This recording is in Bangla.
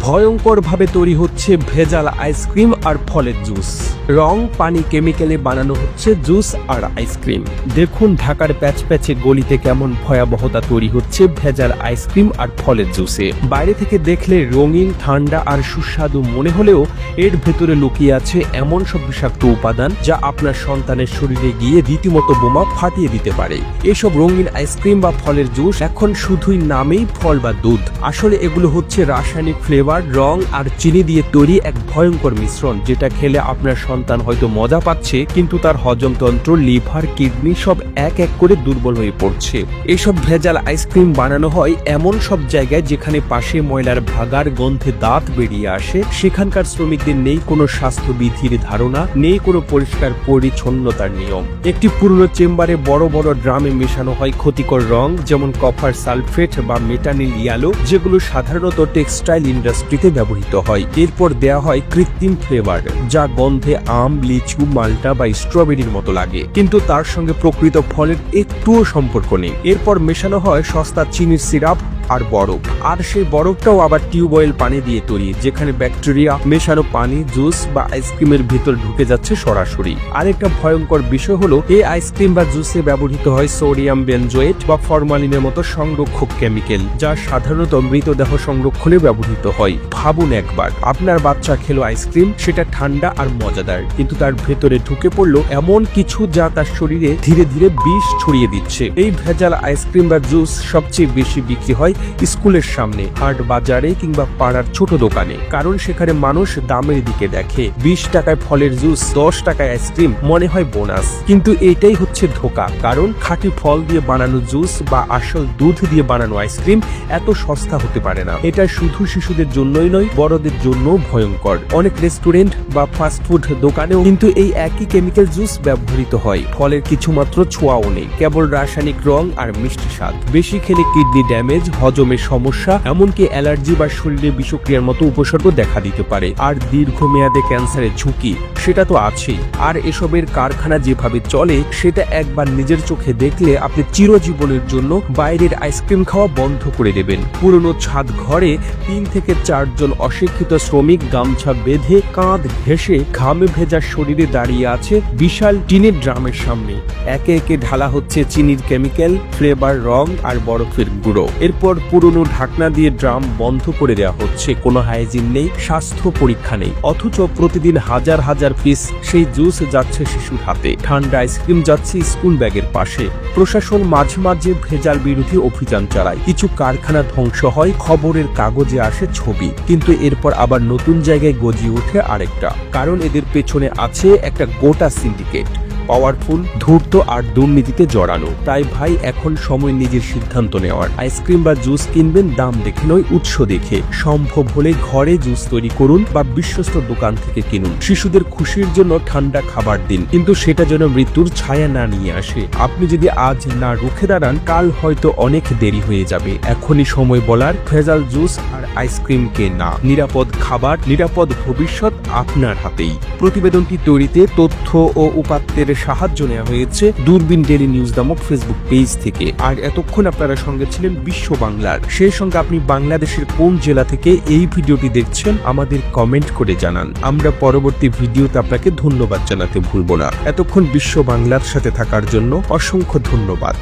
ভয়ঙ্করভাবে তৈরি হচ্ছে ভেজাল আইসক্রিম আর ফলের জুস। রং, পানি, কেমিক্যালে বানানো হচ্ছে জুস আর আইসক্রিম। দেখুন ঢাকার প্যাচপ্যাচে গলিতে কেমন ভয়াবহতা তৈরি হচ্ছে ভেজাল আইসক্রিম আর ফলের জুসে। বাইরে থেকে দেখলে রঙিন, ঠান্ডা আর সুস্বাদু মনে হলেও এর ভেতরে লুকিয়ে আছে এমন সব বিষাক্ত উপাদান যা আপনার সন্তানের শরীরে গিয়ে রীতিমতো বোমা ফাটিয়ে দিতে পারে। এসব রঙিন আইসক্রিম বা ফলের জুস এখন শুধুই নামেই ফল বা দুধ, আসলে এগুলো হচ্ছে রাসায়নিক ফ্লেভার, রং আর চিনি দিয়ে তৈরি এক ভয়ঙ্কর মিশ্রণ, যেটা খেলে আপনার সন্তান হয়তো মজা পাচ্ছে, কিন্তু তার হজমতন্ত্র, লিভার, কিডনি সব এক এক করে দুর্বল হয়ে পড়ছে। এসব ভেজাল আইসক্রিম বানানো হয় এমন সব জায়গায় যেখানে পাশে ময়লার ভাগার গন্ধে দাঁত বেরিয়ে আসে। সেখানকার শ্রমিকদের নেই কোনো স্বাস্থ্যবিধির ধারণা, নেই কোনো পরিষ্কার পরিচ্ছন্নতার নিয়ম। একটি পুরনো চেম্বারে বড় বড় ড্রামে মেশানো হয় ক্ষতিকর রং, যেমন কপার সালফেট বা মেটানিল ইয়ালো, যেগুলো সাধারণত টেক্সটাইল ইন্ডাস্ট্রিতে ব্যবহৃত হয়। এরপর দেয়া হয় কৃত্রিম ফ্লেভার, যা গন্ধে আম, লিচু, মাল্টা বা স্ট্রবেরির মতো লাগে, কিন্তু তার সঙ্গে প্রকৃত ফলের একটুও সম্পর্ক নেই। এরপর মেশানো হয় সস্তা চিনির সিরাপ আর বরফ, আর সেই বরফটাও আবার টিউবওয়েল পানি দিয়ে তৈরি, যেখানে ব্যাকটেরিয়া মেশানো পানি, জুস বা আইসক্রিমের ভিতর ঢুকে যাচ্ছে সরাসরি। আরেকটা ভয়ঙ্কর বিষয় হলো এই আইসক্রিম বা জুসে ব্যবহৃত হয় সোডিয়াম বেনজোয়েট বা ফরমালিনের মতো সংরক্ষক কেমিক্যাল, যা সাধারণত মৃতদেহ সংরক্ষণে ব্যবহৃত হয়। ভাবুন একবার, আপনার বাচ্চা খেলো আইসক্রিম, সেটা ঠান্ডা আর মজাদার, কিন্তু তার ভেতরে ঢুকে পড়লো এমন কিছু যা তার শরীরে ধীরে ধীরে বিষ ছড়িয়ে দিচ্ছে। এই ভেজাল আইসক্রিম বা জুস সবচেয়ে বেশি বিক্রি হয় স্কুলের সামনে, হাট বাজারে কিংবা পাড়ার ছোট দোকানে, কারণ সেখানে মানুষ দামের দিকে দেখে। 20 টাকায় ফলের জুস, 10 টাকায় আইসক্রিম মনে হয় বোনাস, কিন্তু এটাই হচ্ছে ধোঁকা। কারণ খাঁটি ফল দিয়ে বানানো জুস বা আসল দুধ দিয়ে বানানো আইসক্রিম এত সস্তা হতে পারে না। এটা শুধু শিশুদের জন্যই নয়, বড়দের জন্য ভয়ঙ্কর। অনেক রেস্টুরেন্ট বা ফাস্টফুড দোকানেও কিন্তু এই একই কেমিক্যাল জুস ব্যবহৃত হয়। ফলের কিছুমাত্র ছোঁয়াও নেই, কেবল রাসায়নিক রং আর মিষ্টি স্বাদ। বেশি খেলে কিডনি ড্যামেজ, হজমের সমস্যা, এমনকি অ্যালার্জি বা শরীরে বিষক্রিয়ার মতো উপসর্গ দেখা দিতে পারে। আর দীর্ঘমেয়াদে ক্যান্সারের ঝুঁকি সেটা তো আছেই। আর এসবের কারখানা যেভাবে চলে সেটা একবার নিজের চোখে দেখলে আপনি চিরজীবনের জন্য বাইরের আইসক্রিম খাওয়া বন্ধ করে দেবেন। পুরনো ছাদ ঘরে 3 থেকে 4 জন অশিক্ষিত শ্রমিক গামছা বেঁধে, কাঁধ ঘেঁষে, ঘামে ভেজা শরীরে দাঁড়িয়ে আছে বিশাল টিনের ড্রামের সামনে। একে একে ঢালা হচ্ছে চিনির কেমিক্যাল, ফ্লেভার, রং আর বরফের গুঁড়ো। এরপর পুরনো ঢাকনা দিয়ে ড্রাম বন্ধ করে দেওয়া হচ্ছে। কোনো হাইজিন নেই, স্বাস্থ্য পরীক্ষা নেই, অথচ প্রতিদিন হাজার হাজার পিস সেই জুস যাচ্ছে শিশুর হাতে। ঠান্ডা আইসক্রিম যাচ্ছে স্কুল ব্যাগের পাশে। প্রশাসন মাঝে মাঝে ভেজাল বিরোধী অভিযান চালায়, কিছু কারখানা ধ্বংস হয়, খবরের কাগজে আসে ছবি, কিন্তু এরপর আবার নতুন জায়গায় গজিয়ে ওঠে আরেকটা। কারণ এদের পেছনে আছে একটা গোটা সিন্ডিকেট, পাওয়ারফুল, ধূর্ত আর দুর্নীতিতে জড়ানো। তাই ভাই, এখন সময় নিজের সিদ্ধান্ত নেওয়ার। আইসক্রিম বা জুস কিনবেন দাম দেখে নয়, উৎস দেখে। সম্ভব হলে ঘরে জুস তৈরি করুন বা বিশ্বস্ত দোকান থেকে কিনুন। শিশুদের খুশির জন্য ঠান্ডা খাবার দিন, কিন্তু সেটা যেন মৃত্যুর ছায়া না নিয়ে আসে। আপনি যদি আজ না রুখে দাঁড়ান, কাল হয়তো অনেক দেরি হয়ে যাবে। এখনই সময় বলার, ভেজাল জুস আর আইসক্রিমকে না। নিরাপদ খাবার, নিরাপদ ভবিষ্যৎ আপনার হাতেই। প্রতিবেদনটি তৈরিতে তথ্য ও উপাত্তের সাহায্য নেওয়া হয়েছে দূরবীন ডেইলি নিউজ নামক ফেসবুক পেজ থেকে। আর এতক্ষণ আপনারা সঙ্গে ছিলেন বিশ্ব বাংলার। সেই সঙ্গে আপনি বাংলাদেশের কোন জেলা থেকে এই ভিডিওটি দেখছেন আমাদের কমেন্ট করে জানান। আমরা পরবর্তী ভিডিওতে আপনাকে ধন্যবাদ জানাতে ভুলব না। এতক্ষণ বিশ্ব বাংলার সাথে থাকার জন্য অসংখ্য ধন্যবাদ।